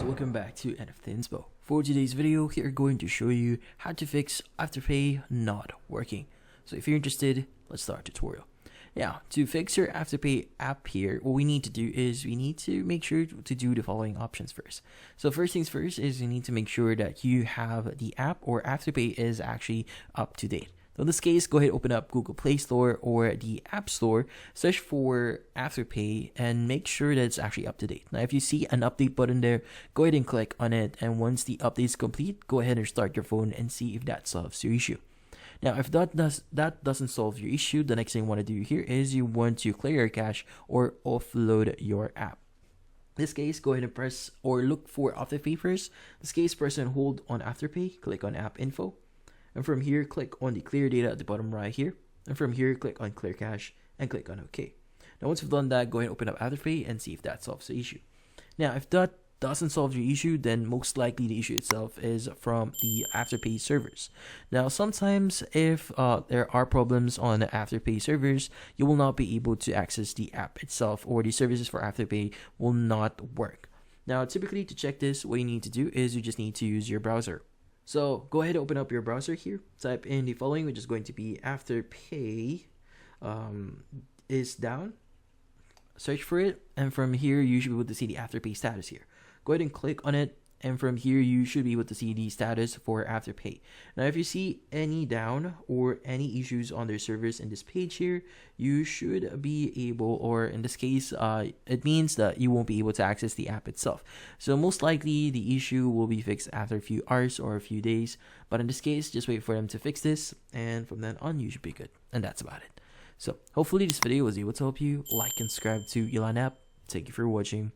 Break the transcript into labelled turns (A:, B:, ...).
A: guys, welcome back to NFT Inspo. For today's video, we are going to show you how to fix Afterpay not working. So if you're interested, let's start tutorial. Now, to fix your Afterpay app here, what we need to do is we need to make sure to do the following options first. So first things first is you need to make sure that you have the app or Afterpay is actually up to date. So in this case, go ahead and open up Google Play Store or the App Store, search for Afterpay, and make sure that it's actually up to date. Now, if you see an update button there, go ahead and click on it. And once the update is complete, go ahead and restart your phone and see if that solves your issue. Now, if that doesn't solve your issue, the next thing you want to do here is you want to clear your cache or offload your app. In this case, go ahead and press or look for Afterpay first. In this case, press and hold on Afterpay, click on App Info. And from here, click on the clear data at the bottom right here. And from here, click on clear cache and click on OK. Now, once you've done that, go ahead and open up Afterpay and see if that solves the issue. Now, if that doesn't solve your issue, then most likely the issue itself is from the Afterpay servers. Now, sometimes if there are problems on the Afterpay servers, you will not be able to access the app itself, or the services for Afterpay will not work. Now, typically to check this, what you need to do is you just need to use your browser. So go ahead and open up your browser here. Type in the following, which is going to be Afterpay is down. Search for it, and from here you should be able to see the Afterpay status here. Go ahead and click on it, and from here you should be able to see the status for Afterpay. Now, if you see any down or any issues on their servers in this page here, you should be able, or in this case, it means that you won't be able to access the app itself. So most likely the issue will be fixed after a few hours or a few days. But in this case, just wait for them to fix this, and from then on you should be good. And that's about it. So hopefully this video was able to help you. Like and subscribe to Elon app. Thank you for watching.